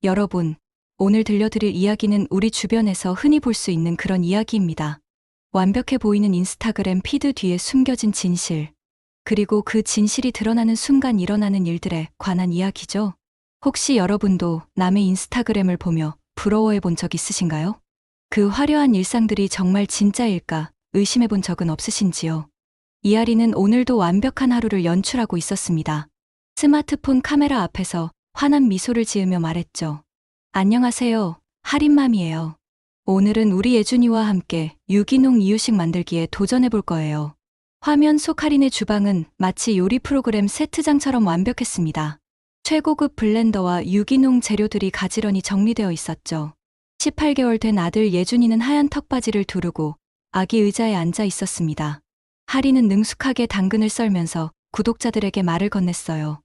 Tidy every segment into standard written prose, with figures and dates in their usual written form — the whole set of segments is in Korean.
여러분, 오늘 들려드릴 이야기는 우리 주변에서 흔히 볼 수 있는 그런 이야기입니다. 완벽해 보이는 인스타그램 피드 뒤에 숨겨진 진실, 그리고 그 진실이 드러나는 순간 일어나는 일들에 관한 이야기죠. 혹시 여러분도 남의 인스타그램을 보며 부러워해 본 적 있으신가요? 그 화려한 일상들이 정말 진짜일까 의심해 본 적은 없으신지요? 이하리는 오늘도 완벽한 하루를 연출하고 있었습니다. 스마트폰 카메라 앞에서 환한 미소를 지으며 말했죠. 안녕하세요. 하림맘이에요. 오늘은 우리 예준이와 함께 유기농 이유식 만들기에 도전해 볼 거예요. 화면 속 할인의 주방은 마치 요리 프로그램 세트장처럼 완벽했습니다. 최고급 블렌더와 유기농 재료들이 가지런히 정리되어 있었죠. 18개월 된 아들 예준이는 하얀 턱바지를 두르고 아기 의자에 앉아 있었습니다. 하리는 능숙하게 당근을 썰면서 구독자들에게 말을 건넸어요.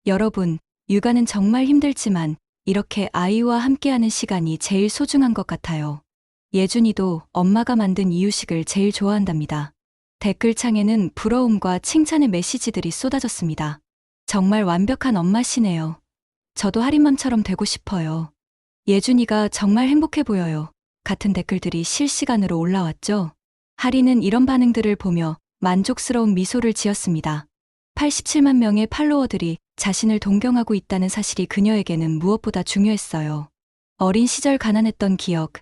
여러분, 육아는 정말 힘들지만 이렇게 아이와 함께하는 시간이 제일 소중한 것 같아요. 예준이도 엄마가 만든 이유식을 제일 좋아한답니다. 댓글창에는 부러움과 칭찬의 메시지들이 쏟아졌습니다. 정말 완벽한 엄마시네요. 저도 하림맘처럼 되고 싶어요. 예준이가 정말 행복해 보여요. 같은 댓글들이 실시간으로 올라왔죠. 하리는 이런 반응들을 보며 만족스러운 미소를 지었습니다. 87만 명의 팔로워들이 자신을 동경하고 있다는 사실이 그녀에게는 무엇보다 중요했어요. 어린 시절 가난했던 기억,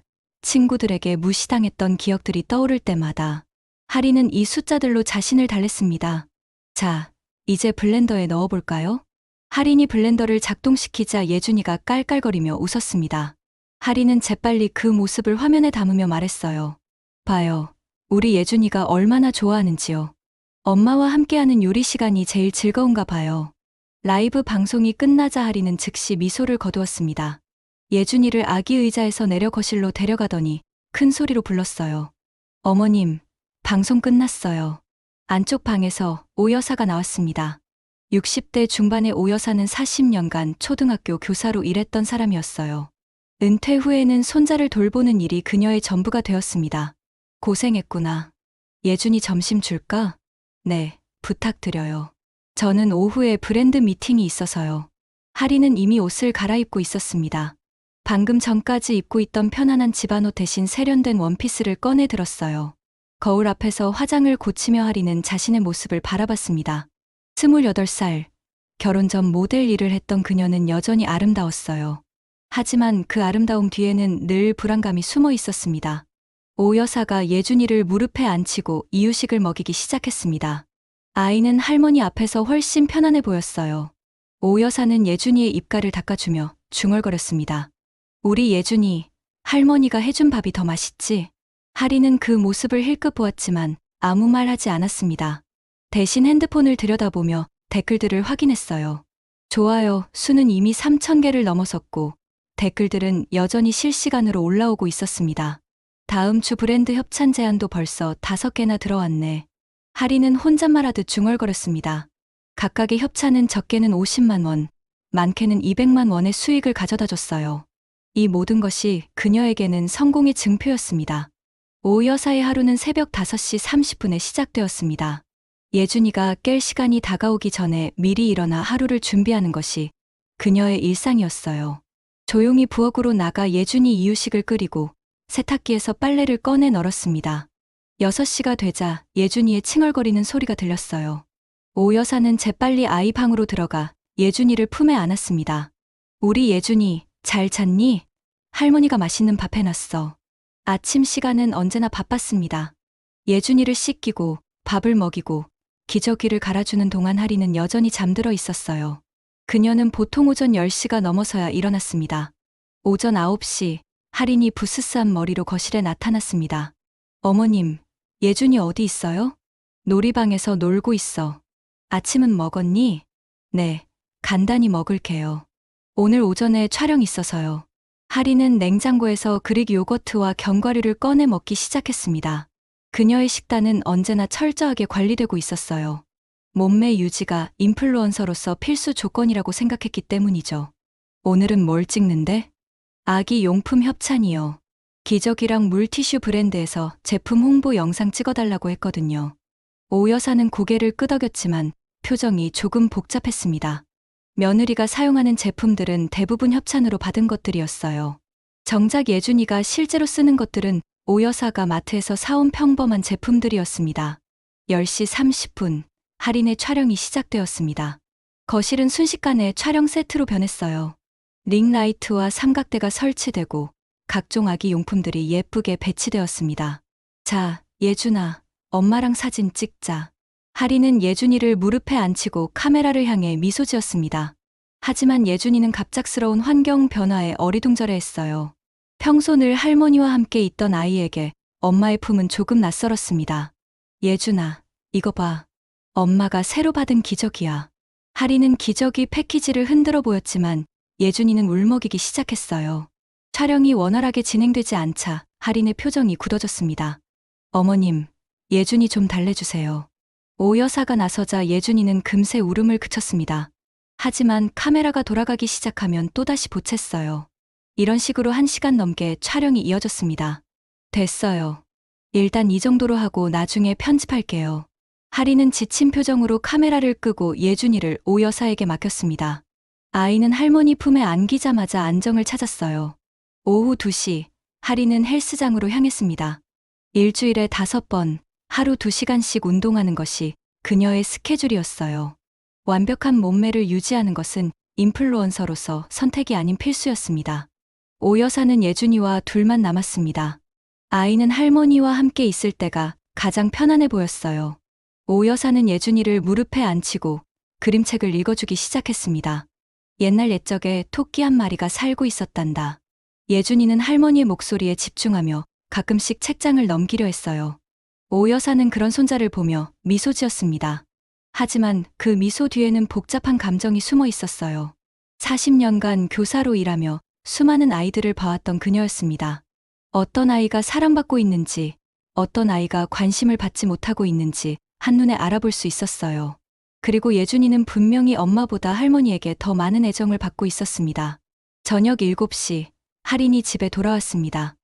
친구들에게 무시당했던 기억들이 떠오를 때마다 하리는 이 숫자들로 자신을 달랬습니다. 자, 이제 블렌더에 넣어볼까요? 하린이 블렌더를 작동시키자 예준이가 깔깔거리며 웃었습니다. 하리는 재빨리 그 모습을 화면에 담으며 말했어요. 봐요. 우리 예준이가 얼마나 좋아하는지요. 엄마와 함께하는 요리 시간이 제일 즐거운가 봐요. 라이브 방송이 끝나자 하리는 즉시 미소를 거두었습니다. 예준이를 아기 의자에서 내려 거실로 데려가더니 큰 소리로 불렀어요. 어머님, 방송 끝났어요. 안쪽 방에서 오 여사가 나왔습니다. 60대 중반의 오 여사는 40년간 초등학교 교사로 일했던 사람이었어요. 은퇴 후에는 손자를 돌보는 일이 그녀의 전부가 되었습니다. 고생했구나. 예준이 점심 줄까? 네, 부탁드려요. 저는 오후에 브랜드 미팅이 있어서요. 하리는 이미 옷을 갈아입고 있었습니다. 방금 전까지 입고 있던 편안한 집안옷 대신 세련된 원피스를 꺼내 들었어요. 거울 앞에서 화장을 고치며 하리는 자신의 모습을 바라봤습니다. 28살, 결혼 전 모델 일을 했던 그녀는 여전히 아름다웠어요. 하지만 그 아름다움 뒤에는 늘 불안감이 숨어 있었습니다. 오 여사가 예준이를 무릎에 앉히고 이유식을 먹이기 시작했습니다. 아이는 할머니 앞에서 훨씬 편안해 보였어요. 오 여사는 예준이의 입가를 닦아주며 중얼거렸습니다. 우리 예준이, 할머니가 해준 밥이 더 맛있지? 하리는 그 모습을 힐끗 보았지만 아무 말 하지 않았습니다. 대신 핸드폰을 들여다보며 댓글들을 확인했어요. 좋아요 수는 이미 3,000개를 넘어섰고 댓글들은 여전히 실시간으로 올라오고 있었습니다. 다음 주 브랜드 협찬 제안도 벌써 5개나 들어왔네. 하리는 혼잣말하듯 중얼거렸습니다. 각각의 협찬은 적게는 50만 원, 많게는 200만 원의 수익을 가져다 줬어요. 이 모든 것이 그녀에게는 성공의 증표였습니다. 오 여사의 하루는 새벽 5시 30분에 시작되었습니다. 예준이가 깰 시간이 다가오기 전에 미리 일어나 하루를 준비하는 것이 그녀의 일상이었어요. 조용히 부엌으로 나가 예준이 이유식을 끓이고 세탁기에서 빨래를 꺼내 널었습니다. 6시가 되자 예준이의 칭얼거리는 소리가 들렸어요. 오 여사는 재빨리 아이 방으로 들어가 예준이를 품에 안았습니다. 우리 예준이, 잘 잤니? 할머니가 맛있는 밥 해놨어. 아침 시간은 언제나 바빴습니다. 예준이를 씻기고 밥을 먹이고 기저귀를 갈아주는 동안 하리는 여전히 잠들어 있었어요. 그녀는 보통 오전 10시가 넘어서야 일어났습니다. 오전 9시, 하린이 부스스한 머리로 거실에 나타났습니다. 어머님, 예준이 어디 있어요? 놀이방에서 놀고 있어. 아침은 먹었니? 네, 간단히 먹을게요. 오늘 오전에 촬영 있어서요. 하리는 냉장고에서 그릭 요거트와 견과류를 꺼내 먹기 시작했습니다. 그녀의 식단은 언제나 철저하게 관리되고 있었어요. 몸매 유지가 인플루언서로서 필수 조건이라고 생각했기 때문이죠. 오늘은 뭘 찍는데? 아기 용품 협찬이요. 기저귀랑 물티슈 브랜드에서 제품 홍보 영상 찍어달라고 했거든요. 오 여사는 고개를 끄덕였지만 표정이 조금 복잡했습니다. 며느리가 사용하는 제품들은 대부분 협찬으로 받은 것들이었어요. 정작 예준이가 실제로 쓰는 것들은 오 여사가 마트에서 사온 평범한 제품들이었습니다. 10시 30분, 할인의 촬영이 시작되었습니다. 거실은 순식간에 촬영 세트로 변했어요. 링라이트와 삼각대가 설치되고 각종 아기 용품들이 예쁘게 배치되었습니다. 자, 예준아, 엄마랑 사진 찍자. 할인은 예준이를 무릎에 앉히고 카메라를 향해 미소 지었습니다. 하지만 예준이는 갑작스러운 환경 변화에 어리둥절해했어요. 평소 늘 할머니와 함께 있던 아이에게 엄마의 품은 조금 낯설었습니다. 예준아, 이거 봐. 엄마가 새로 받은 기저귀야. 할인은 기저귀 패키지를 흔들어 보였지만 예준이는 울먹이기 시작했어요. 촬영이 원활하게 진행되지 않자 할인의 표정이 굳어졌습니다. 어머님, 예준이 좀 달래주세요. 오 여사가 나서자 예준이는 금세 울음을 그쳤습니다. 하지만 카메라가 돌아가기 시작하면 또다시 보챘어요. 이런 식으로 1시간 넘게 촬영이 이어졌습니다. 됐어요. 일단 이 정도로 하고 나중에 편집할게요. 할인은 지친 표정으로 카메라를 끄고 예준이를 오 여사에게 맡겼습니다. 아이는 할머니 품에 안기자마자 안정을 찾았어요. 오후 2시, 할인은 헬스장으로 향했습니다. 일주일에 5번, 하루 2시간씩 운동하는 것이 그녀의 스케줄이었어요. 완벽한 몸매를 유지하는 것은 인플루언서로서 선택이 아닌 필수였습니다. 오 여사는 예준이와 둘만 남았습니다. 아이는 할머니와 함께 있을 때가 가장 편안해 보였어요. 오 여사는 예준이를 무릎에 앉히고 그림책을 읽어주기 시작했습니다. 옛날 옛적에 토끼 한 마리가 살고 있었단다. 예준이는 할머니의 목소리에 집중하며 가끔씩 책장을 넘기려 했어요. 오 여사는 그런 손자를 보며 미소 지었습니다. 하지만 그 미소 뒤에는 복잡한 감정이 숨어 있었어요. 40년간 교사로 일하며 수많은 아이들을 봐왔던 그녀였습니다. 어떤 아이가 사랑받고 있는지, 어떤 아이가 관심을 받지 못하고 있는지 한눈에 알아볼 수 있었어요. 그리고 예준이는 분명히 엄마보다 할머니에게 더 많은 애정을 받고 있었습니다. 저녁 7시, 할인이 집에 돌아왔습니다.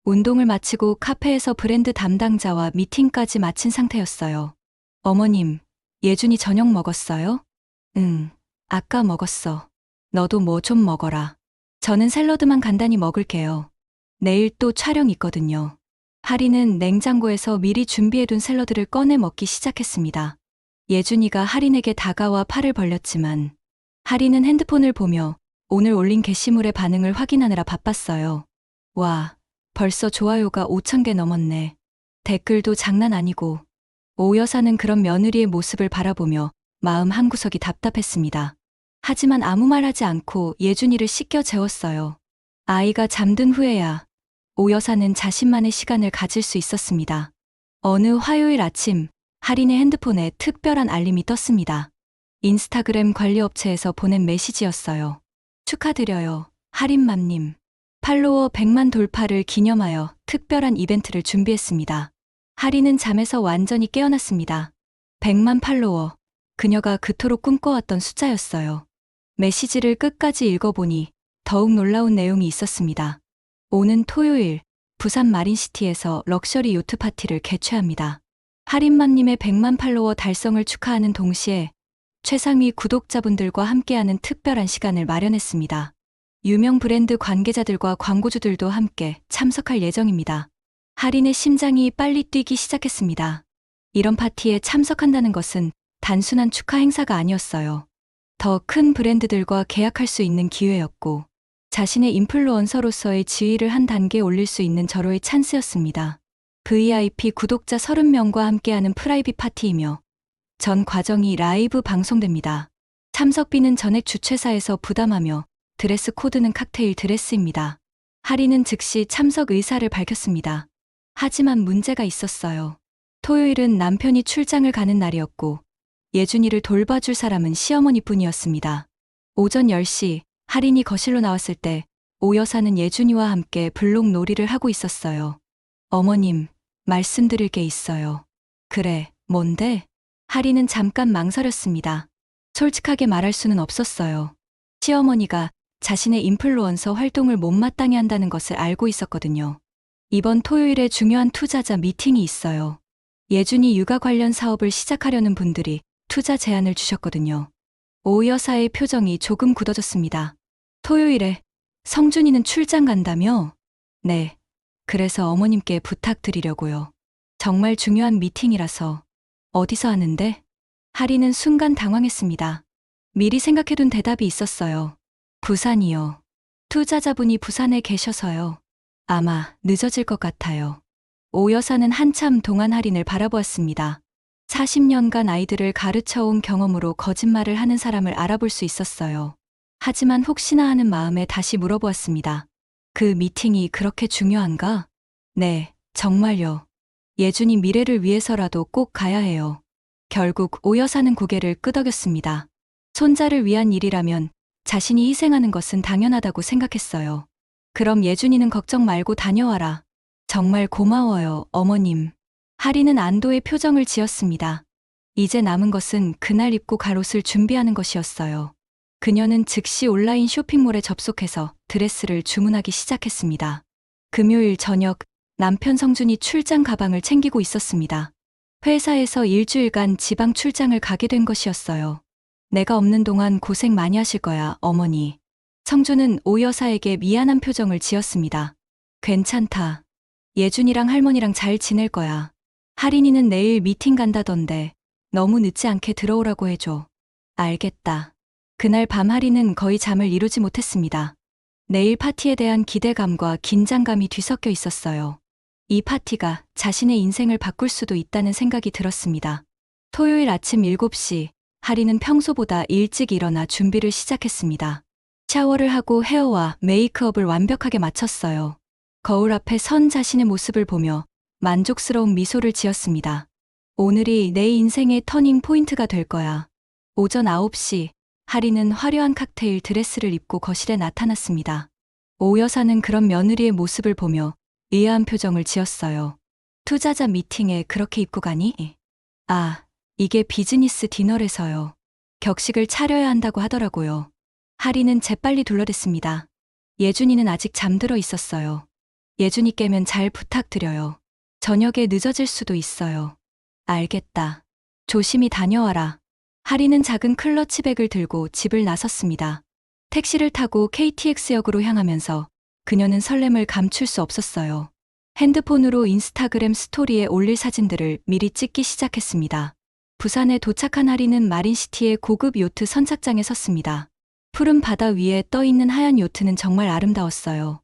운동을 마치고 카페에서 브랜드 담당자와 미팅까지 마친 상태였어요. 어머님, 예준이 저녁 먹었어요? 응, 아까 먹었어. 너도 뭐 좀 먹어라. 저는 샐러드만 간단히 먹을게요. 내일 또 촬영 있거든요. 할인은 냉장고에서 미리 준비해둔 샐러드를 꺼내 먹기 시작했습니다. 예준이가 할인에게 다가와 팔을 벌렸지만 할인은 핸드폰을 보며 오늘 올린 게시물의 반응을 확인하느라 바빴어요. 와, 벌써 좋아요가 5,000개 넘었네. 댓글도 장난 아니고. 오 여사는 그런 며느리의 모습을 바라보며 마음 한구석이 답답했습니다. 하지만 아무 말 하지 않고 예준이를 씻겨 재웠어요. 아이가 잠든 후에야 오 여사는 자신만의 시간을 가질 수 있었습니다. 어느 화요일 아침, 할인의 핸드폰에 특별한 알림이 떴습니다. 인스타그램 관리업체에서 보낸 메시지였어요. 축하드려요, 할인맘님. 팔로워 100만 돌파를 기념하여 특별한 이벤트를 준비했습니다. 할인은 잠에서 완전히 깨어났습니다. 100만 팔로워, 그녀가 그토록 꿈꿔왔던 숫자였어요. 메시지를 끝까지 읽어보니 더욱 놀라운 내용이 있었습니다. 오는 토요일, 부산 마린시티에서 럭셔리 요트 파티를 개최합니다. 할인맘님의 100만 팔로워 달성을 축하하는 동시에 최상위 구독자분들과 함께하는 특별한 시간을 마련했습니다. 유명 브랜드 관계자들과 광고주들도 함께 참석할 예정입니다. 할인의 심장이 빨리 뛰기 시작했습니다. 이런 파티에 참석한다는 것은 단순한 축하 행사가 아니었어요. 더 큰 브랜드들과 계약할 수 있는 기회였고, 자신의 인플루언서로서의 지위를 한 단계 올릴 수 있는 절호의 찬스였습니다. VIP 구독자 30명과 함께하는 프라이빗 파티이며 전 과정이 라이브 방송됩니다. 참석비는 전액 주최사에서 부담하며 드레스 코드는 칵테일 드레스입니다. 할인은 즉시 참석 의사를 밝혔습니다. 하지만 문제가 있었어요. 토요일은 남편이 출장을 가는 날이었고 예준이를 돌봐줄 사람은 시어머니뿐이었습니다. 오전 10시 할인이 거실로 나왔을 때 오 여사는 예준이와 함께 블록 놀이를 하고 있었어요. 어머님, 말씀드릴 게 있어요. 그래, 뭔데? 할인은 잠깐 망설였습니다. 솔직하게 말할 수는 없었어요. 시어머니가 자신의 인플루언서 활동을 못마땅해 한다는 것을 알고 있었거든요. 이번 토요일에 중요한 투자자 미팅이 있어요. 예준이 육아 관련 사업을 시작하려는 분들이 투자 제안을 주셨거든요. 오 여사의 표정이 조금 굳어졌습니다. 토요일에 성준이는 출장 간다며? 네. 그래서 어머님께 부탁드리려고요. 정말 중요한 미팅이라서. 어디서 하는데? 하리는 순간 당황했습니다. 미리 생각해둔 대답이 있었어요. 부산이요. 투자자분이 부산에 계셔서요. 아마 늦어질 것 같아요. 오 여사는 한참 동안 할인을 바라보았습니다. 40년간 아이들을 가르쳐온 경험으로 거짓말을 하는 사람을 알아볼 수 있었어요. 하지만 혹시나 하는 마음에 다시 물어보았습니다. 그 미팅이 그렇게 중요한가? 네, 정말요. 예준이 미래를 위해서라도 꼭 가야 해요. 결국 오 여사는 고개를 끄덕였습니다. 손자를 위한 일이라면 자신이 희생하는 것은 당연하다고 생각했어요. 그럼 예준이는 걱정 말고 다녀와라. 정말 고마워요, 어머님. 하리는 안도의 표정을 지었습니다. 이제 남은 것은 그날 입고 갈 옷을 준비하는 것이었어요. 그녀는 즉시 온라인 쇼핑몰에 접속해서 드레스를 주문하기 시작했습니다. 금요일 저녁 남편 성준이 출장 가방을 챙기고 있었습니다. 회사에서 일주일간 지방 출장을 가게 된 것이었어요. 내가 없는 동안 고생 많이 하실 거야, 어머니. 성준은 오 여사에게 미안한 표정을 지었습니다. 괜찮다. 예준이랑 할머니랑 잘 지낼 거야. 할인이는 내일 미팅 간다던데 너무 늦지 않게 들어오라고 해줘. 알겠다. 그날 밤 할인은 거의 잠을 이루지 못했습니다. 내일 파티에 대한 기대감과 긴장감이 뒤섞여 있었어요. 이 파티가 자신의 인생을 바꿀 수도 있다는 생각이 들었습니다. 토요일 아침 7시, 할인은 평소보다 일찍 일어나 준비를 시작했습니다. 샤워를 하고 헤어와 메이크업을 완벽하게 마쳤어요. 거울 앞에 선 자신의 모습을 보며 만족스러운 미소를 지었습니다. 오늘이 내 인생의 터닝 포인트가 될 거야. 오전 9시, 할인은 화려한 칵테일 드레스를 입고 거실에 나타났습니다. 오 여사는 그런 며느리의 모습을 보며 의아한 표정을 지었어요. 투자자 미팅에 그렇게 입고 가니? 아, 이게 비즈니스 디너래서요. 격식을 차려야 한다고 하더라고요. 할인은 재빨리 둘러댔습니다. 예준이는 아직 잠들어 있었어요. 예준이 깨면 잘 부탁드려요. 저녁에 늦어질 수도 있어요. 알겠다. 조심히 다녀와라. 할인은 작은 클러치백을 들고 집을 나섰습니다. 택시를 타고 KTX역으로 향하면서 그녀는 설렘을 감출 수 없었어요. 핸드폰으로 인스타그램 스토리에 올릴 사진들을 미리 찍기 시작했습니다. 부산에 도착한 할인은 마린시티의 고급 요트 선착장에 섰습니다. 푸른 바다 위에 떠있는 하얀 요트는 정말 아름다웠어요.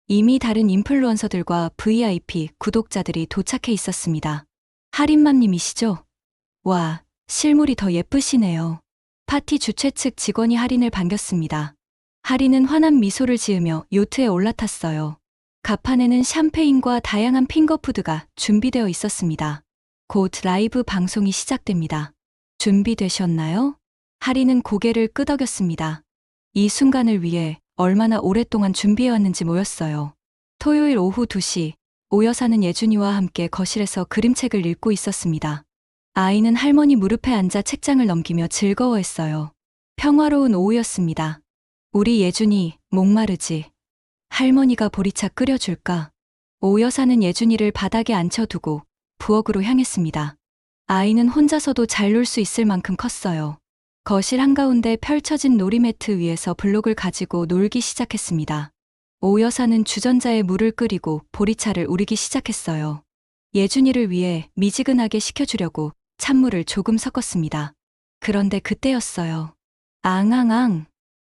이미 다른 인플루언서들과 VIP 구독자들이 도착해 있었습니다. 할인맘님이시죠? 와, 실물이 더 예쁘시네요. 파티 주최 측 직원이 할인을 반겼습니다. 할인은 환한 미소를 지으며 요트에 올라탔어요. 갑판에는 샴페인과 다양한 핑거푸드가 준비되어 있었습니다. 곧 라이브 방송이 시작됩니다. 준비되셨나요? 할인은 고개를 끄덕였습니다. 이 순간을 위해 얼마나 오랫동안 준비해왔는지 모였어요. 토요일 오후 2시, 오 여사는 예준이와 함께 거실에서 그림책을 읽고 있었습니다. 아이는 할머니 무릎에 앉아 책장을 넘기며 즐거워했어요. 평화로운 오후였습니다. 우리 예준이 목마르지. 할머니가 보리차 끓여줄까? 오 여사는 예준이를 바닥에 앉혀두고 부엌으로 향했습니다. 아이는 혼자서도 잘 놀 수 있을 만큼 컸어요. 거실 한가운데 펼쳐진 놀이매트 위에서 블록을 가지고 놀기 시작했습니다. 오 여사는 주전자에 물을 끓이고 보리차를 우리기 시작했어요. 예준이를 위해 미지근하게 식혀주려고 찬물을 조금 섞었습니다. 그런데 그때였어요. 앙앙앙.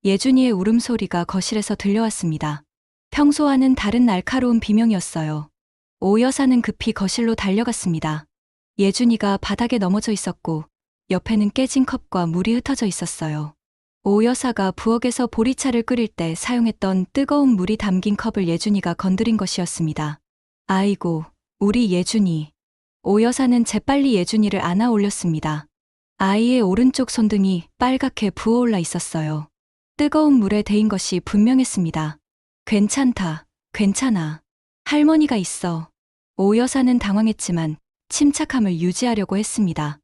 예준이의 울음소리가 거실에서 들려왔습니다. 평소와는 다른 날카로운 비명이었어요. 오 여사는 급히 거실로 달려갔습니다. 예준이가 바닥에 넘어져 있었고 옆에는 깨진 컵과 물이 흩어져 있었어요. 오 여사가 부엌에서 보리차를 끓일 때 사용했던 뜨거운 물이 담긴 컵을 예준이가 건드린 것이었습니다. 아이고, 우리 예준이. 오 여사는 재빨리 예준이를 안아 올렸습니다. 아이의 오른쪽 손등이 빨갛게 부어올라 있었어요. 뜨거운 물에 데인 것이 분명했습니다. 괜찮다, 괜찮아. 할머니가 있어. 오 여사는 당황했지만 침착함을 유지하려고 했습니다.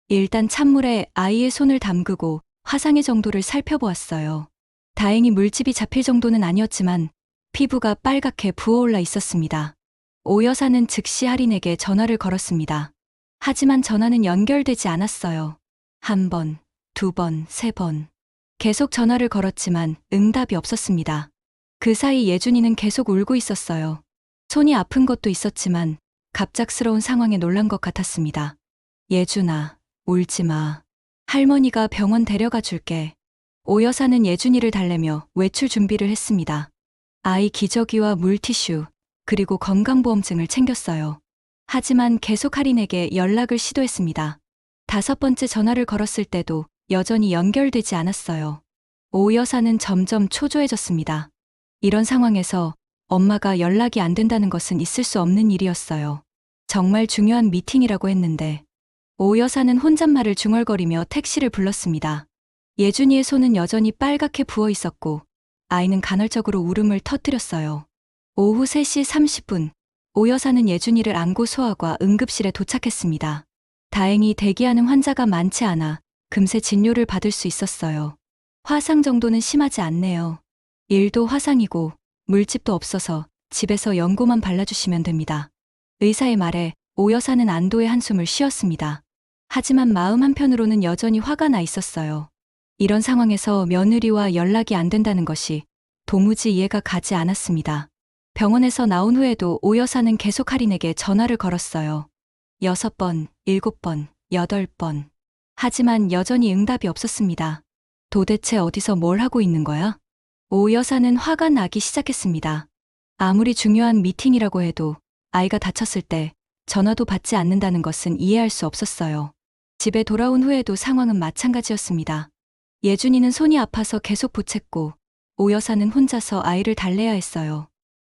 일단 찬물에 아이의 손을 담그고 화상의 정도를 살펴보았어요. 다행히 물집이 잡힐 정도는 아니었지만 피부가 빨갛게 부어올라 있었습니다. 오 여사는 즉시 할인에게 전화를 걸었습니다. 하지만 전화는 연결되지 않았어요. 한 번, 두 번, 세 번. 계속 전화를 걸었지만 응답이 없었습니다. 그 사이 예준이는 계속 울고 있었어요. 손이 아픈 것도 있었지만 갑작스러운 상황에 놀란 것 같았습니다. 예준아, 울지 마. 할머니가 병원 데려가 줄게. 오 여사는 예준이를 달래며 외출 준비를 했습니다. 아이 기저귀와 물티슈, 그리고 건강보험증을 챙겼어요. 하지만 계속 할인에게 연락을 시도했습니다. 5번째 전화를 걸었을 때도 여전히 연결되지 않았어요. 오 여사는 점점 초조해졌습니다. 이런 상황에서 엄마가 연락이 안 된다는 것은 있을 수 없는 일이었어요. 정말 중요한 미팅이라고 했는데 오 여사는 혼잣말을 중얼거리며 택시를 불렀습니다. 예준이의 손은 여전히 빨갛게 부어 있었고 아이는 간헐적으로 울음을 터뜨렸어요. 오후 3시 30분, 오 여사는 예준이를 안고 소아과 응급실에 도착했습니다. 다행히 대기하는 환자가 많지 않아 금세 진료를 받을 수 있었어요. 화상 정도는 심하지 않네요. 일도 화상이고 물집도 없어서 집에서 연고만 발라주시면 됩니다. 의사의 말에 오 여사는 안도의 한숨을 쉬었습니다. 하지만 마음 한편으로는 여전히 화가 나 있었어요. 이런 상황에서 며느리와 연락이 안 된다는 것이 도무지 이해가 가지 않았습니다. 병원에서 나온 후에도 오 여사는 계속 할인에게 전화를 걸었어요. 6번, 7번, 8번. 하지만 여전히 응답이 없었습니다. 도대체 어디서 뭘 하고 있는 거야? 오 여사는 화가 나기 시작했습니다. 아무리 중요한 미팅이라고 해도 아이가 다쳤을 때 전화도 받지 않는다는 것은 이해할 수 없었어요. 집에 돌아온 후에도 상황은 마찬가지였습니다. 예준이는 손이 아파서 계속 보챘고 오 여사는 혼자서 아이를 달래야 했어요.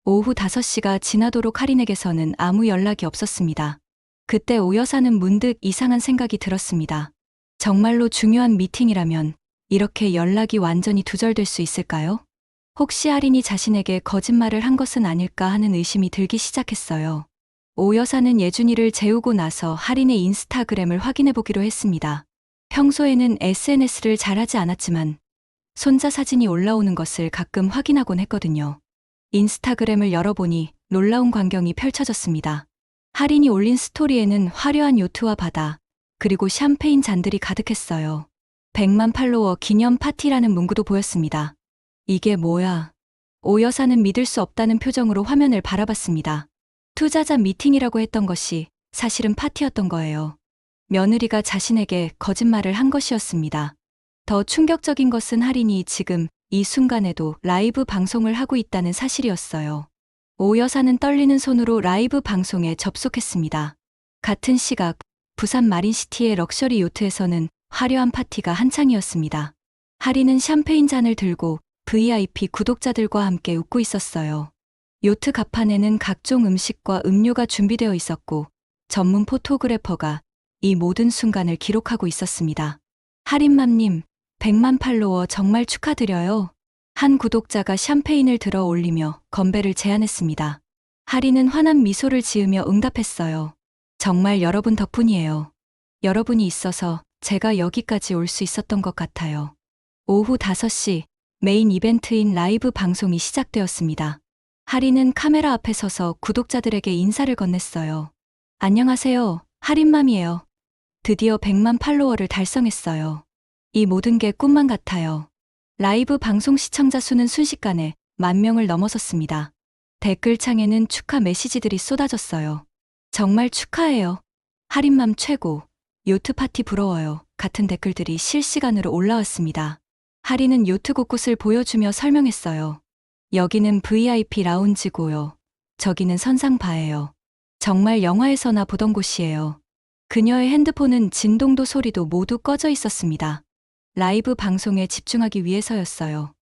오후 5시가 지나도록 할인에게서는 아무 연락이 없었습니다. 그때 오 여사는 문득 이상한 생각이 들었습니다. 정말로 중요한 미팅이라면 이렇게 연락이 완전히 두절될 수 있을까요? 혹시 할인이 자신에게 거짓말을 한 것은 아닐까 하는 의심이 들기 시작했어요. 오 여사는 예준이를 재우고 나서 할인의 인스타그램을 확인해 보기로 했습니다. 평소에는 SNS를 잘하지 않았지만 손자 사진이 올라오는 것을 가끔 확인하곤 했거든요. 인스타그램을 열어보니 놀라운 광경이 펼쳐졌습니다. 할인이 올린 스토리에는 화려한 요트와 바다, 그리고 샴페인 잔들이 가득했어요. 100만 팔로워 기념 파티라는 문구도 보였습니다. 이게 뭐야? 오 여사는 믿을 수 없다는 표정으로 화면을 바라봤습니다. 투자자 미팅이라고 했던 것이 사실은 파티였던 거예요. 며느리가 자신에게 거짓말을 한 것이었습니다. 더 충격적인 것은 할인이 지금 이 순간에도 라이브 방송을 하고 있다는 사실이었어요. 오 여사는 떨리는 손으로 라이브 방송에 접속했습니다. 같은 시각 부산 마린시티의 럭셔리 요트에서는 화려한 파티가 한창이었습니다. 할인은 샴페인 잔을 들고 VIP 구독자들과 함께 웃고 있었어요. 요트 갑판에는 각종 음식과 음료가 준비되어 있었고 전문 포토그래퍼가 이 모든 순간을 기록하고 있었습니다. 할인맘님, 100만 팔로워 정말 축하드려요. 한 구독자가 샴페인을 들어 올리며 건배를 제안했습니다. 할인은 환한 미소를 지으며 응답했어요. 정말 여러분 덕분이에요. 여러분이 있어서 제가 여기까지 올 수 있었던 것 같아요. 오후 5시 메인 이벤트인 라이브 방송이 시작되었습니다. 할인은 카메라 앞에 서서 구독자들에게 인사를 건넸어요. 안녕하세요. 할인맘이에요. 드디어 100만 팔로워를 달성했어요. 이 모든 게 꿈만 같아요. 라이브 방송 시청자 수는 순식간에 10,000명을 넘어섰습니다. 댓글창에는 축하 메시지들이 쏟아졌어요. 정말 축하해요. 할인맘 최고. 요트 파티 부러워요. 같은 댓글들이 실시간으로 올라왔습니다. 할인은 요트 곳곳을 보여주며 설명했어요. 여기는 VIP 라운지고요. 저기는 선상바예요. 정말 영화에서나 보던 곳이에요. 그녀의 핸드폰은 진동도 소리도 모두 꺼져 있었습니다. 라이브 방송에 집중하기 위해서였어요.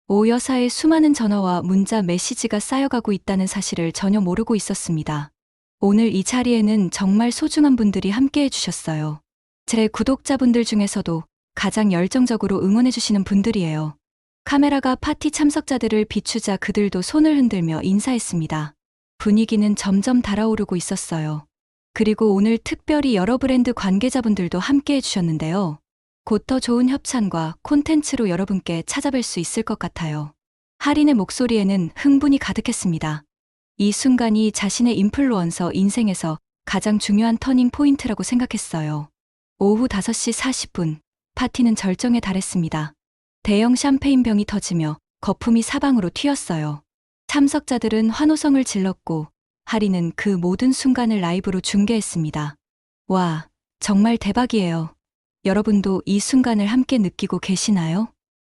오 여사의 수많은 전화와 문자 메시지가 쌓여가고 있다는 사실을 전혀 모르고 있었습니다. 오늘 이 자리에는 정말 소중한 분들이 함께해 주셨어요. 제 구독자분들 중에서도 가장 열정적으로 응원해주시는 분들이에요. 카메라가 파티 참석자들을 비추자 그들도 손을 흔들며 인사했습니다. 분위기는 점점 달아오르고 있었어요. 그리고 오늘 특별히 여러 브랜드 관계자분들도 함께 해주셨는데요. 곧 더 좋은 협찬과 콘텐츠로 여러분께 찾아뵐 수 있을 것 같아요. 할인의 목소리에는 흥분이 가득했습니다. 이 순간이 자신의 인플루언서 인생에서 가장 중요한 터닝 포인트라고 생각했어요. 오후 5시 40분, 파티는 절정에 달했습니다. 대형 샴페인 병이 터지며 거품이 사방으로 튀었어요. 참석자들은 환호성을 질렀고 하리는 그 모든 순간을 라이브로 중계했습니다. 와, 정말 대박이에요. 여러분도 이 순간을 함께 느끼고 계시나요?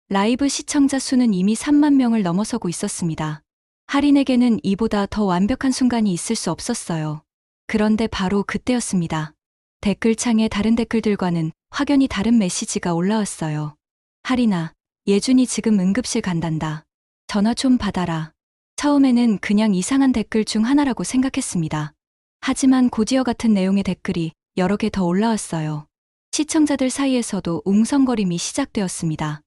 라이브 시청자 수는 이미 3만 명을 넘어서고 있었습니다. 하린에게는 이보다 더 완벽한 순간이 있을 수 없었어요. 그런데 바로 그때였습니다. 댓글창에 다른 댓글들과는 확연히 다른 메시지가 올라왔어요. 하린아, 예준이 지금 응급실 간단다. 전화 좀 받아라. 처음에는 그냥 이상한 댓글 중 하나라고 생각했습니다. 하지만 고지어 같은 내용의 댓글이 여러 개 더 올라왔어요. 시청자들 사이에서도 웅성거림이 시작되었습니다.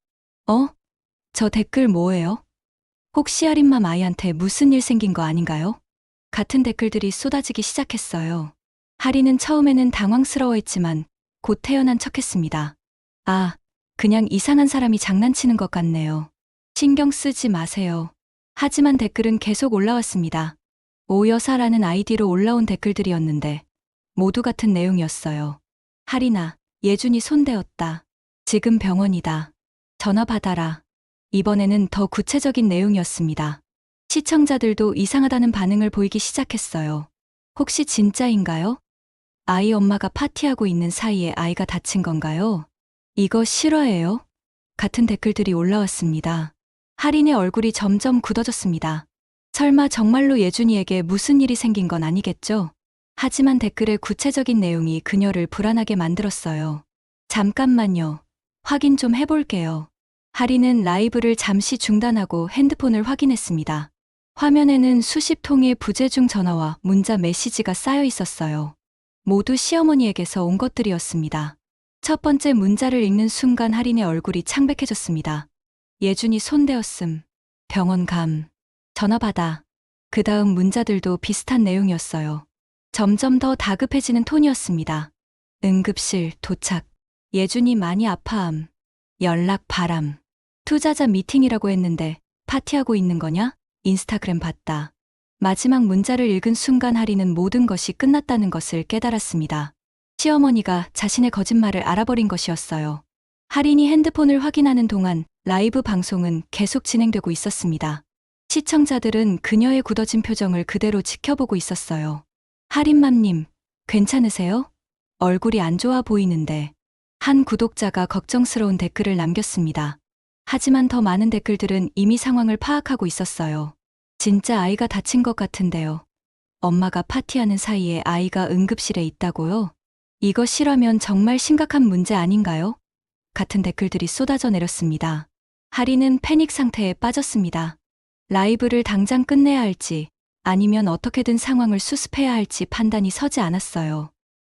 저 댓글 뭐예요? 혹시 하린맘 아이한테 무슨 일 생긴 거 아닌가요? 같은 댓글들이 쏟아지기 시작했어요. 하린은 처음에는 당황스러워했지만 곧 태연한 척했습니다. 아, 그냥 이상한 사람이 장난치는 것 같네요. 신경 쓰지 마세요. 하지만 댓글은 계속 올라왔습니다. 오여사라는 아이디로 올라온 댓글들이었는데 모두 같은 내용이었어요. 하린아, 예준이 손대었다. 지금 병원이다. 전화 받아라. 이번에는 더 구체적인 내용이었습니다. 시청자들도 이상하다는 반응을 보이기 시작했어요. 혹시 진짜인가요? 아이 엄마가 파티하고 있는 사이에 아이가 다친 건가요? 이거 실화예요? 같은 댓글들이 올라왔습니다. 하린의 얼굴이 점점 굳어졌습니다. 설마 정말로 예준이에게 무슨 일이 생긴 건 아니겠죠? 하지만 댓글의 구체적인 내용이 그녀를 불안하게 만들었어요. 잠깐만요. 확인 좀 해볼게요. 하린은 라이브를 잠시 중단하고 핸드폰을 확인했습니다. 화면에는 수십 통의 부재중 전화와 문자 메시지가 쌓여 있었어요. 모두 시어머니에게서 온 것들이었습니다. 첫 번째 문자를 읽는 순간 하린의 얼굴이 창백해졌습니다. 예준이 손대었음. 병원 감. 전화 받아. 그 다음 문자들도 비슷한 내용이었어요. 점점 더 다급해지는 톤이었습니다. 응급실 도착. 예준이 많이 아파함. 연락 바람. 투자자 미팅이라고 했는데 파티하고 있는 거냐? 인스타그램 봤다. 마지막 문자를 읽은 순간 하린은 모든 것이 끝났다는 것을 깨달았습니다. 시어머니가 자신의 거짓말을 알아버린 것이었어요. 하린이 핸드폰을 확인하는 동안 라이브 방송은 계속 진행되고 있었습니다. 시청자들은 그녀의 굳어진 표정을 그대로 지켜보고 있었어요. 하린맘님, 괜찮으세요? 얼굴이 안 좋아 보이는데. 한 구독자가 걱정스러운 댓글을 남겼습니다. 하지만 더 많은 댓글들은 이미 상황을 파악하고 있었어요. 진짜 아이가 다친 것 같은데요. 엄마가 파티하는 사이에 아이가 응급실에 있다고요? 이거 실화면 정말 심각한 문제 아닌가요? 같은 댓글들이 쏟아져 내렸습니다. 하린은 패닉 상태에 빠졌습니다. 라이브를 당장 끝내야 할지 아니면 어떻게든 상황을 수습해야 할지 판단이 서지 않았어요.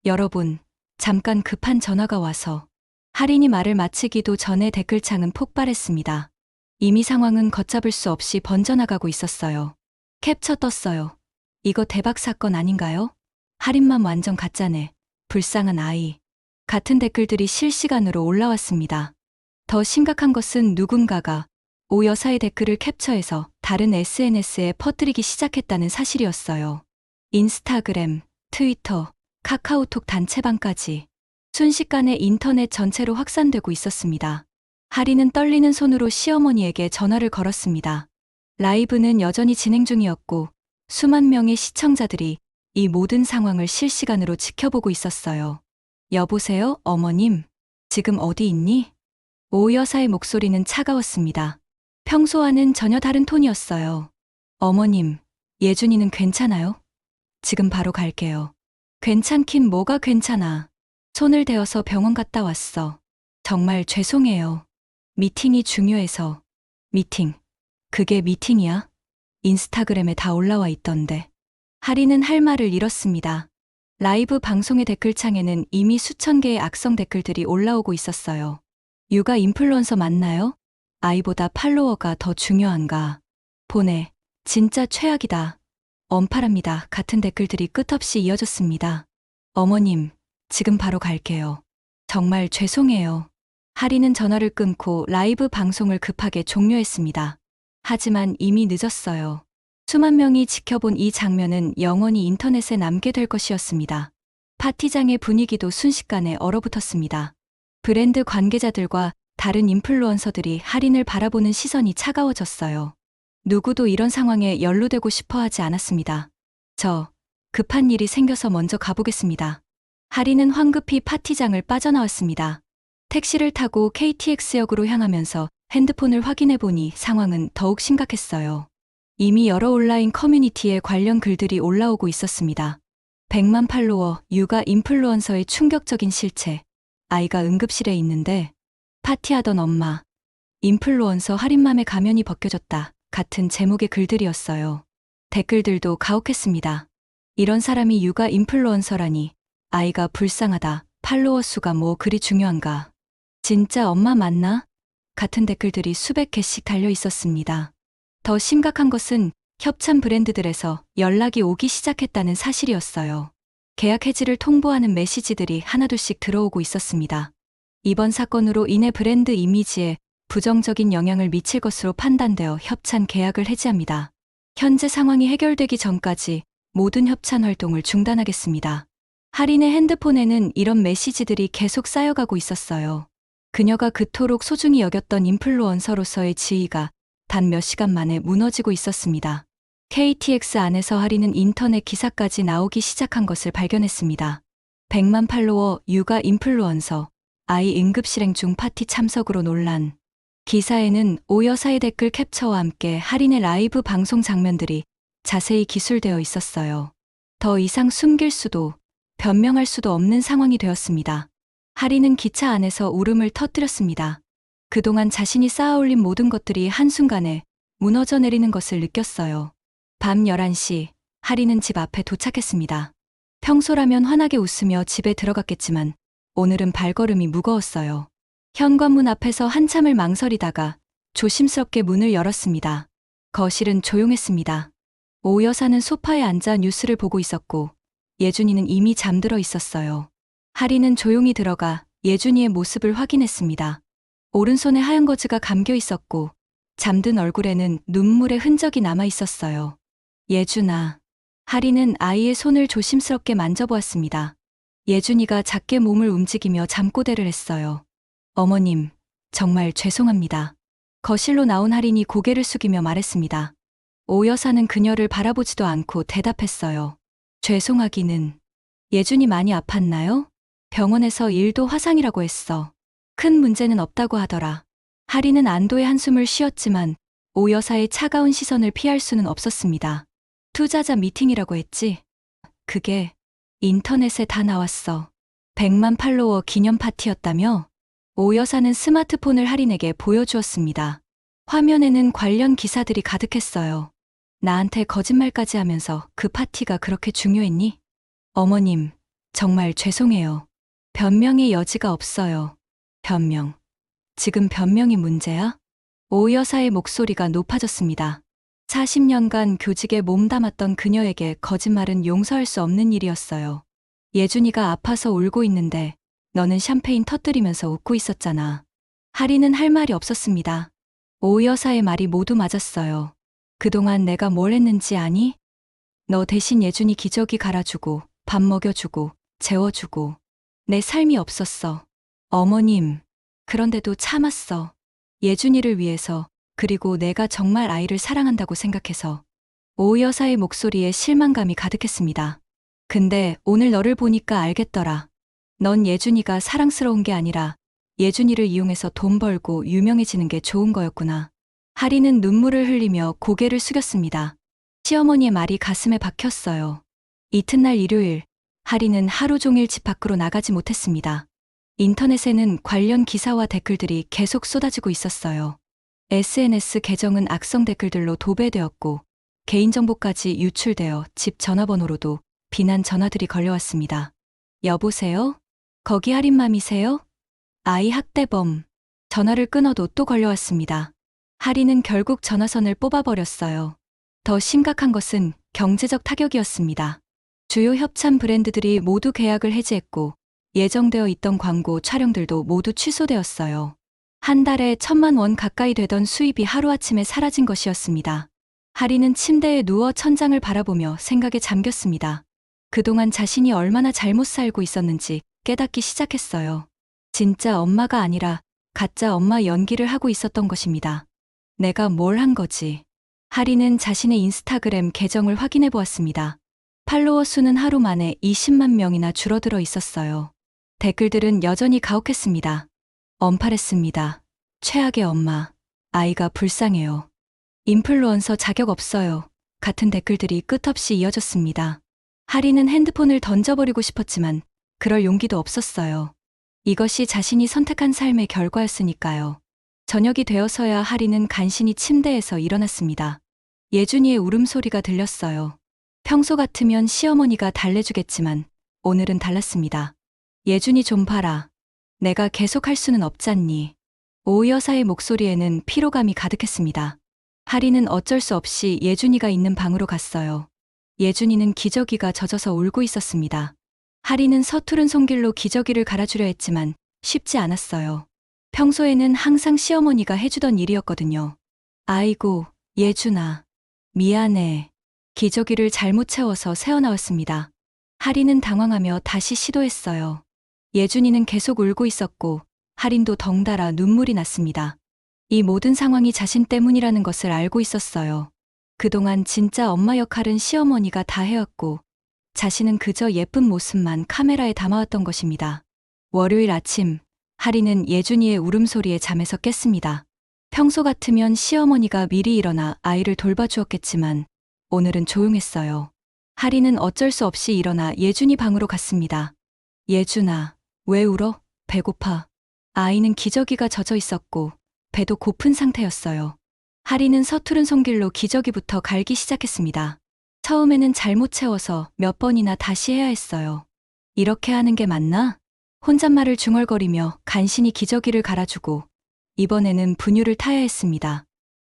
여러분, 잠깐 급한 전화가 와서. 하린이 말을 마치기도 전에 댓글창은 폭발했습니다. 이미 상황은 걷잡을 수 없이 번져나가고 있었어요. 캡처 떴어요. 이거 대박 사건 아닌가요? 하린맘 완전 가짜네. 불쌍한 아이. 같은 댓글들이 실시간으로 올라왔습니다. 더 심각한 것은 누군가가 오 여사의 댓글을 캡처해서 다른 SNS에 퍼뜨리기 시작했다는 사실이었어요. 인스타그램, 트위터, 카카오톡 단체방까지 순식간에 인터넷 전체로 확산되고 있었습니다. 하린은 떨리는 손으로 시어머니에게 전화를 걸었습니다. 라이브는 여전히 진행 중이었고 수만 명의 시청자들이 이 모든 상황을 실시간으로 지켜보고 있었어요. 여보세요, 어머님. 지금 어디 있니? 오 여사의 목소리는 차가웠습니다. 평소와는 전혀 다른 톤이었어요. 어머님, 예준이는 괜찮아요? 지금 바로 갈게요. 괜찮긴 뭐가 괜찮아. 손을 대어서 병원 갔다 왔어. 정말 죄송해요. 미팅이 중요해서. 미팅. 그게 미팅이야? 인스타그램에 다 올라와 있던데. 하린은 할 말을 잃었습니다. 라이브 방송의 댓글창에는 이미 수천 개의 악성 댓글들이 올라오고 있었어요. 육아 인플루언서 맞나요? 아이보다 팔로워가 더 중요한가? 보내. 진짜 최악이다. 엄팔합니다. 같은 댓글들이 끝없이 이어졌습니다. 어머님, 지금 바로 갈게요. 정말 죄송해요. 하린은 전화를 끊고 라이브 방송을 급하게 종료했습니다. 하지만 이미 늦었어요. 수만 명이 지켜본 이 장면은 영원히 인터넷에 남게 될 것이었습니다. 파티장의 분위기도 순식간에 얼어붙었습니다. 브랜드 관계자들과 다른 인플루언서들이 할인을 바라보는 시선이 차가워졌어요. 누구도 이런 상황에 연루되고 싶어 하지 않았습니다. 저, 급한 일이 생겨서 먼저 가보겠습니다. 할인은 황급히 파티장을 빠져나왔습니다. 택시를 타고 KTX역으로 향하면서 핸드폰을 확인해 보니 상황은 더욱 심각했어요. 이미 여러 온라인 커뮤니티에 관련 글들이 올라오고 있었습니다. 100만 팔로워, 육아 인플루언서의 충격적인 실체. 아이가 응급실에 있는데 파티하던 엄마. 인플루언서 할인맘에 가면이 벗겨졌다. 같은 제목의 글들이었어요. 댓글들도 가혹했습니다. 이런 사람이 육아 인플루언서라니. 아이가 불쌍하다. 팔로워 수가 뭐 그리 중요한가. 진짜 엄마 맞나? 같은 댓글들이 수백 개씩 달려 있었습니다. 더 심각한 것은 협찬 브랜드들에서 연락이 오기 시작했다는 사실이었어요. 계약 해지를 통보하는 메시지들이 하나둘씩 들어오고 있었습니다. 이번 사건으로 인해 브랜드 이미지에 부정적인 영향을 미칠 것으로 판단되어 협찬 계약을 해지합니다. 현재 상황이 해결되기 전까지 모든 협찬 활동을 중단하겠습니다. 할인의 핸드폰에는 이런 메시지들이 계속 쌓여가고 있었어요. 그녀가 그토록 소중히 여겼던 인플루언서로서의 지위가 단 몇 시간 만에 무너지고 있었습니다. KTX 안에서 할인은 인터넷 기사까지 나오기 시작한 것을 발견했습니다. 100만 팔로워 육아 인플루언서, 아이 응급실행 중 파티 참석으로 논란. 기사에는 오 여사의 댓글 캡처와 함께 할인의 라이브 방송 장면들이 자세히 기술되어 있었어요. 더 이상 숨길 수도, 변명할 수도 없는 상황이 되었습니다. 할인은 기차 안에서 울음을 터뜨렸습니다. 그동안 자신이 쌓아올린 모든 것들이 한순간에 무너져 내리는 것을 느꼈어요. 밤 11시, 할인은 집 앞에 도착했습니다. 평소라면 환하게 웃으며 집에 들어갔겠지만 오늘은 발걸음이 무거웠어요. 현관문 앞에서 한참을 망설이다가 조심스럽게 문을 열었습니다. 거실은 조용했습니다. 오 여사는 소파에 앉아 뉴스를 보고 있었고 예준이는 이미 잠들어 있었어요. 할인은 조용히 들어가 예준이의 모습을 확인했습니다. 오른손에 하얀 거즈가 감겨 있었고 잠든 얼굴에는 눈물의 흔적이 남아 있었어요. 예준아. 할인은 아이의 손을 조심스럽게 만져보았습니다. 예준이가 작게 몸을 움직이며 잠꼬대를 했어요. 어머님, 정말 죄송합니다. 거실로 나온 할인이 고개를 숙이며 말했습니다. 오 여사는 그녀를 바라보지도 않고 대답했어요. 죄송하기는. 예준이 많이 아팠나요? 병원에서 일도 화상이라고 했어. 큰 문제는 없다고 하더라. 할인은 안도의 한숨을 쉬었지만 오 여사의 차가운 시선을 피할 수는 없었습니다. 투자자 미팅이라고 했지? 그게 인터넷에 다 나왔어. 100만 팔로워 기념 파티였다며? 오 여사는 스마트폰을 할인에게 보여주었습니다. 화면에는 관련 기사들이 가득했어요. 나한테 거짓말까지 하면서 그 파티가 그렇게 중요했니? 어머님, 정말 죄송해요. 변명의 여지가 없어요. 변명. 지금 변명이 문제야? 오 여사의 목소리가 높아졌습니다. 40년간 교직에 몸담았던 그녀에게 거짓말은 용서할 수 없는 일이었어요. 예준이가 아파서 울고 있는데 너는 샴페인 터뜨리면서 웃고 있었잖아. 할인은 할 말이 없었습니다. 오 여사의 말이 모두 맞았어요. 그동안 내가 뭘 했는지 아니? 너 대신 예준이 기저귀 갈아주고 밥 먹여주고 재워주고 내 삶이 없었어. 어머님. 그런데도 참았어. 예준이를 위해서, 그리고 내가 정말 아이를 사랑한다고 생각해서. 오 여사의 목소리에 실망감이 가득했습니다. 근데 오늘 너를 보니까 알겠더라. 넌 예준이가 사랑스러운 게 아니라 예준이를 이용해서 돈 벌고 유명해지는 게 좋은 거였구나. 할인은 눈물을 흘리며 고개를 숙였습니다. 시어머니의 말이 가슴에 박혔어요. 이튿날 일요일, 할인은 하루 종일 집 밖으로 나가지 못했습니다. 인터넷에는 관련 기사와 댓글들이 계속 쏟아지고 있었어요. SNS 계정은 악성 댓글들로 도배되었고 개인정보까지 유출되어 집 전화번호로도 비난 전화들이 걸려왔습니다. 여보세요? 거기 할인맘이세요? 아이 학대범. 전화를 끊어도 또 걸려왔습니다. 할인은 결국 전화선을 뽑아버렸어요. 더 심각한 것은 경제적 타격이었습니다. 주요 협찬 브랜드들이 모두 계약을 해지했고 예정되어 있던 광고 촬영들도 모두 취소되었어요. 한 달에 1,000만 원 가까이 되던 수입이 하루아침에 사라진 것이었습니다. 할인은 침대에 누워 천장을 바라보며 생각에 잠겼습니다. 그동안 자신이 얼마나 잘못 살고 있었는지 깨닫기 시작했어요. 진짜 엄마가 아니라 가짜 엄마 연기를 하고 있었던 것입니다. 내가 뭘 한 거지? 하리는 자신의 인스타그램 계정을 확인해 보았습니다. 팔로워 수는 하루 만에 20만 명이나 줄어들어 있었어요. 댓글들은 여전히 가혹했습니다. 엄팔했습니다. 최악의 엄마. 아이가 불쌍해요. 인플루언서 자격 없어요. 같은 댓글들이 끝없이 이어졌습니다. 하리는 핸드폰을 던져버리고 싶었지만 그럴 용기도 없었어요. 이것이 자신이 선택한 삶의 결과였으니까요. 저녁이 되어서야 하리는 간신히 침대에서 일어났습니다. 예준이의 울음소리가 들렸어요. 평소 같으면 시어머니가 달래주겠지만 오늘은 달랐습니다. 예준이 좀 봐라. 내가 계속 할 수는 없잖니. 오 여사의 목소리에는 피로감이 가득했습니다. 하리는 어쩔 수 없이 예준이가 있는 방으로 갔어요. 예준이는 기저귀가 젖어서 울고 있었습니다. 하리는 서투른 손길로 기저귀를 갈아주려 했지만 쉽지 않았어요. 평소에는 항상 시어머니가 해주던 일이었거든요. 아이고, 예준아. 미안해. 기저귀를 잘못 채워서 새어나왔습니다. 하리는 당황하며 다시 시도했어요. 예준이는 계속 울고 있었고 하린도 덩달아 눈물이 났습니다. 이 모든 상황이 자신 때문이라는 것을 알고 있었어요. 그동안 진짜 엄마 역할은 시어머니가 다 해왔고 자신은 그저 예쁜 모습만 카메라에 담아왔던 것입니다. 월요일 아침, 하리는 예준이의 울음소리에 잠에서 깼습니다. 평소 같으면 시어머니가 미리 일어나 아이를 돌봐주었겠지만 오늘은 조용했어요. 하리는 어쩔 수 없이 일어나 예준이 방으로 갔습니다. 예준아, 왜 울어? 배고파. 아이는 기저귀가 젖어 있었고 배도 고픈 상태였어요. 하리는 서투른 손길로 기저귀부터 갈기 시작했습니다. 처음에는 잘못 채워서 몇 번이나 다시 해야 했어요. 이렇게 하는 게 맞나? 혼잣말을 중얼거리며 간신히 기저귀를 갈아주고 이번에는 분유를 타야 했습니다.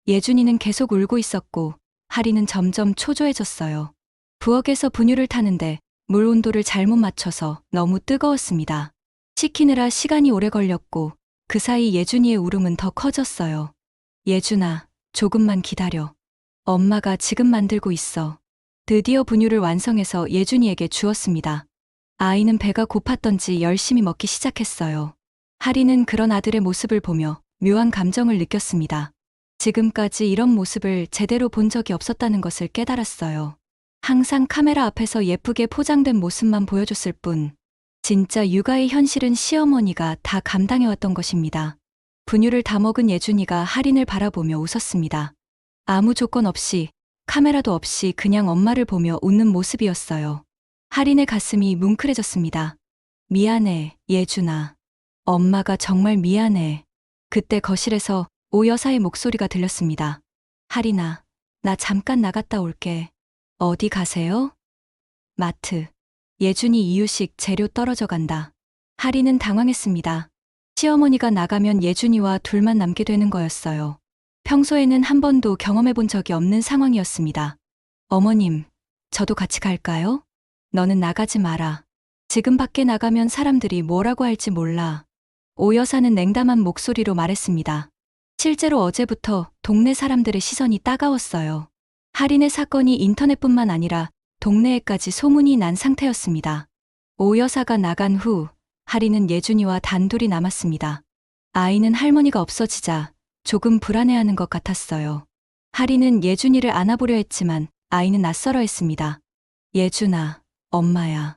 예준이는 계속 울고 있었고 하리는 점점 초조해졌어요. 부엌에서 분유를 타는데 물 온도를 잘못 맞춰서 너무 뜨거웠습니다. 식히느라 시간이 오래 걸렸고 그 사이 예준이의 울음은 더 커졌어요. 예준아, 조금만 기다려. 엄마가 지금 만들고 있어. 드디어 분유를 완성해서 예준이에게 주었습니다. 아이는 배가 고팠던지 열심히 먹기 시작했어요. 하리는 그런 아들의 모습을 보며 묘한 감정을 느꼈습니다. 지금까지 이런 모습을 제대로 본 적이 없었다는 것을 깨달았어요. 항상 카메라 앞에서 예쁘게 포장된 모습만 보여줬을 뿐 진짜 육아의 현실은 시어머니가 다 감당해왔던 것입니다. 분유를 다 먹은 예준이가 하린을 바라보며 웃었습니다. 아무 조건 없이 카메라도 없이 그냥 엄마를 보며 웃는 모습이었어요. 하린의 가슴이 뭉클해졌습니다. 미안해, 예준아. 엄마가 정말 미안해. 그때 거실에서 오 여사의 목소리가 들렸습니다. 하린아, 나 잠깐 나갔다 올게. 어디 가세요? 마트. 예준이 이유식 재료 떨어져 간다. 하린은 당황했습니다. 시어머니가 나가면 예준이와 둘만 남게 되는 거였어요. 평소에는 한 번도 경험해 본 적이 없는 상황이었습니다. 어머님, 저도 같이 갈까요? 너는 나가지 마라. 지금 밖에 나가면 사람들이 뭐라고 할지 몰라. 오 여사는 냉담한 목소리로 말했습니다. 실제로 어제부터 동네 사람들의 시선이 따가웠어요. 하린의 사건이 인터넷뿐만 아니라 동네에까지 소문이 난 상태였습니다. 오 여사가 나간 후 하린은 예준이와 단둘이 남았습니다. 아이는 할머니가 없어지자 조금 불안해하는 것 같았어요. 하린은 예준이를 안아보려 했지만 아이는 낯설어 했습니다. 예준아, 엄마야.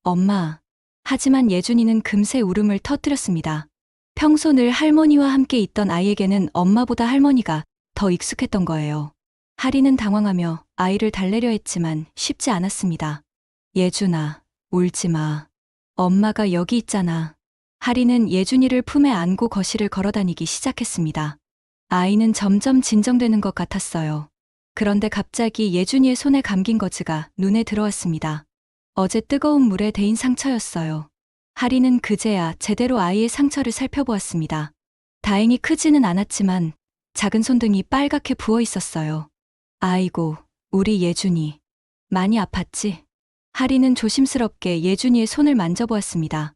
엄마. 하지만 예준이는 금세 울음을 터뜨렸습니다. 평소 늘 할머니와 함께 있던 아이에게는 엄마보다 할머니가 더 익숙했던 거예요. 하리는 당황하며 아이를 달래려 했지만 쉽지 않았습니다. 예준아, 울지 마. 엄마가 여기 있잖아. 하리는 예준이를 품에 안고 거실을 걸어다니기 시작했습니다. 아이는 점점 진정되는 것 같았어요. 그런데 갑자기 예준이의 손에 감긴 거즈가 눈에 들어왔습니다. 어제 뜨거운 물에 데인 상처였어요. 하리는 그제야 제대로 아이의 상처를 살펴보았습니다. 다행히 크지는 않았지만 작은 손등이 빨갛게 부어 있었어요. 아이고, 우리 예준이. 많이 아팠지? 하리는 조심스럽게 예준이의 손을 만져보았습니다.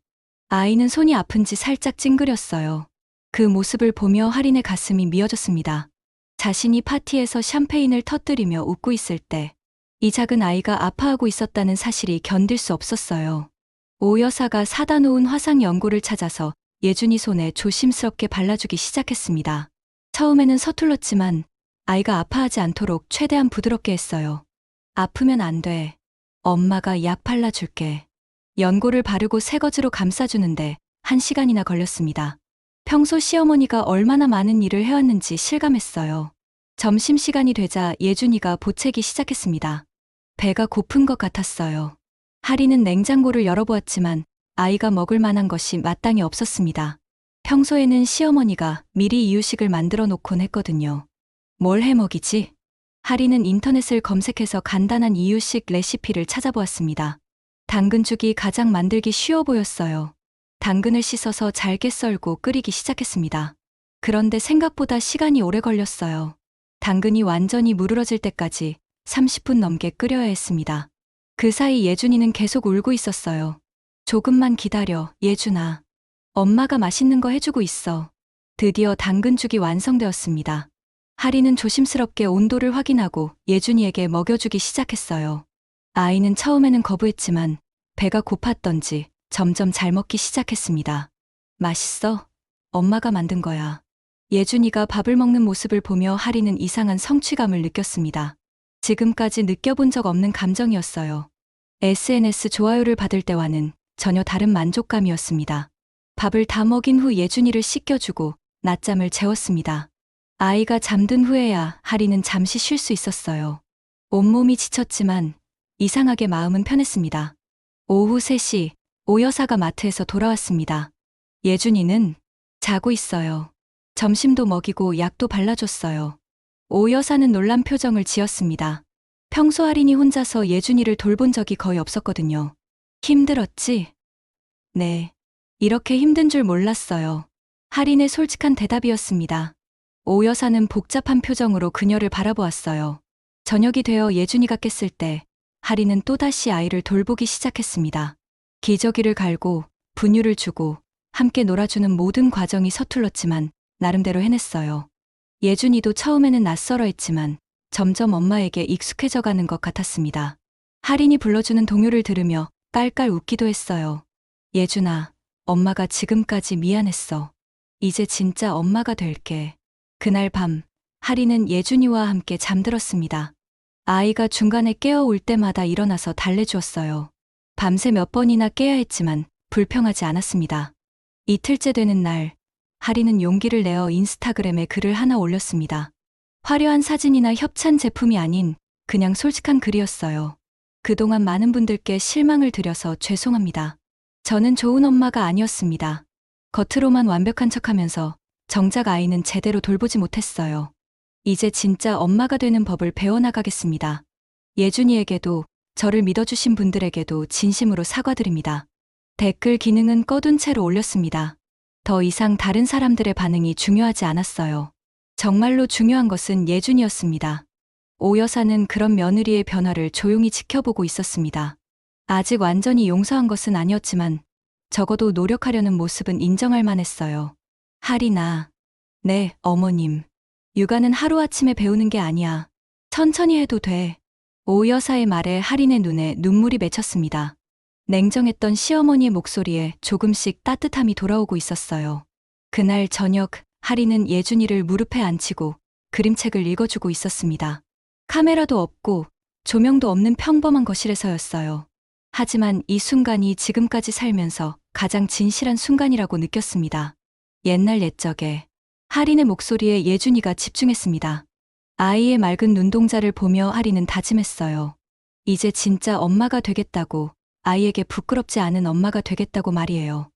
아이는 손이 아픈지 살짝 찡그렸어요. 그 모습을 보며 하린의 가슴이 미어졌습니다. 자신이 파티에서 샴페인을 터뜨리며 웃고 있을 때 이 작은 아이가 아파하고 있었다는 사실이 견딜 수 없었어요. 오 여사가 사다 놓은 화상 연고를 찾아서 예준이 손에 조심스럽게 발라주기 시작했습니다. 처음에는 서툴렀지만 아이가 아파하지 않도록 최대한 부드럽게 했어요. 아프면 안 돼. 엄마가 약 발라줄게. 연고를 바르고 새거즈로 감싸주는데 1시간이나 걸렸습니다. 평소 시어머니가 얼마나 많은 일을 해왔는지 실감했어요. 점심시간이 되자 예준이가 보채기 시작했습니다. 배가 고픈 것 같았어요. 하리는 냉장고를 열어보았지만 아이가 먹을 만한 것이 마땅히 없었습니다. 평소에는 시어머니가 미리 이유식을 만들어 놓곤 했거든요. 뭘 해 먹이지? 하리는 인터넷을 검색해서 간단한 이유식 레시피를 찾아보았습니다. 당근죽이 가장 만들기 쉬워 보였어요. 당근을 씻어서 잘게 썰고 끓이기 시작했습니다. 그런데 생각보다 시간이 오래 걸렸어요. 당근이 완전히 무르러질 때까지 30분 넘게 끓여야 했습니다. 그 사이 예준이는 계속 울고 있었어요. 조금만 기다려, 예준아. 엄마가 맛있는 거 해주고 있어. 드디어 당근죽이 완성되었습니다. 하리는 조심스럽게 온도를 확인하고 예준이에게 먹여주기 시작했어요. 아이는 처음에는 거부했지만 배가 고팠던지 점점 잘 먹기 시작했습니다. 맛있어? 엄마가 만든 거야. 예준이가 밥을 먹는 모습을 보며 하리는 이상한 성취감을 느꼈습니다. 지금까지 느껴본 적 없는 감정이었어요. SNS 좋아요를 받을 때와는 전혀 다른 만족감이었습니다. 밥을 다 먹인 후 예준이를 씻겨주고 낮잠을 재웠습니다. 아이가 잠든 후에야 하리는 잠시 쉴 수 있었어요. 온몸이 지쳤지만 이상하게 마음은 편했습니다. 오후 3시 오 여사가 마트에서 돌아왔습니다. 예준이는 자고 있어요. 점심도 먹이고 약도 발라줬어요. 오 여사는 놀란 표정을 지었습니다. 평소 할인이 혼자서 예준이를 돌본 적이 거의 없었거든요. 힘들었지? 네. 이렇게 힘든 줄 몰랐어요. 할인의 솔직한 대답이었습니다. 오 여사는 복잡한 표정으로 그녀를 바라보았어요. 저녁이 되어 예준이가 깼을 때 할인은 또다시 아이를 돌보기 시작했습니다. 기저귀를 갈고 분유를 주고 함께 놀아주는 모든 과정이 서툴렀지만 나름대로 해냈어요. 예준이도 처음에는 낯설어했지만 점점 엄마에게 익숙해져 가는 것 같았습니다. 할인이 불러주는 동요를 들으며 깔깔 웃기도 했어요. 예준아, 엄마가 지금까지 미안했어. 이제 진짜 엄마가 될게. 그날 밤, 할인은 예준이와 함께 잠들었습니다. 아이가 중간에 깨어올 때마다 일어나서 달래주었어요. 밤새 몇 번이나 깨야 했지만 불평하지 않았습니다. 이틀째 되는 날, 할인은 용기를 내어 인스타그램에 글을 하나 올렸습니다. 화려한 사진이나 협찬 제품이 아닌 그냥 솔직한 글이었어요. 그동안 많은 분들께 실망을 드려서 죄송합니다. 저는 좋은 엄마가 아니었습니다. 겉으로만 완벽한 척하면서 정작 아이는 제대로 돌보지 못했어요. 이제 진짜 엄마가 되는 법을 배워나가겠습니다. 예준이에게도 저를 믿어주신 분들에게도 진심으로 사과드립니다. 댓글 기능은 꺼둔 채로 올렸습니다. 더 이상 다른 사람들의 반응이 중요하지 않았어요. 정말로 중요한 것은 예준이었습니다. 오 여사는 그런 며느리의 변화를 조용히 지켜보고 있었습니다. 아직 완전히 용서한 것은 아니었지만 적어도 노력하려는 모습은 인정할 만했어요. 할인아. 네, 어머님. 육아는 하루아침에 배우는 게 아니야. 천천히 해도 돼. 오 여사의 말에 할인의 눈에 눈물이 맺혔습니다. 냉정했던 시어머니의 목소리에 조금씩 따뜻함이 돌아오고 있었어요. 그날 저녁, 할인은 예준이를 무릎에 앉히고 그림책을 읽어주고 있었습니다. 카메라도 없고 조명도 없는 평범한 거실에서였어요. 하지만 이 순간이 지금까지 살면서 가장 진실한 순간이라고 느꼈습니다. 옛날 옛적에 할인의 목소리에 예준이가 집중했습니다. 아이의 맑은 눈동자를 보며 할인은 다짐했어요. 이제 진짜 엄마가 되겠다고, 아이에게 부끄럽지 않은 엄마가 되겠다고 말이에요.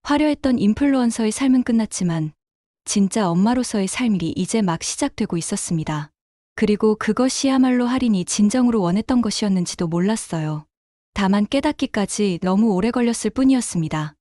화려했던 인플루언서의 삶은 끝났지만 진짜 엄마로서의 삶이 이제 막 시작되고 있었습니다. 그리고 그것이야말로 할인이 진정으로 원했던 것이었는지도 몰랐어요. 다만 깨닫기까지 너무 오래 걸렸을 뿐이었습니다.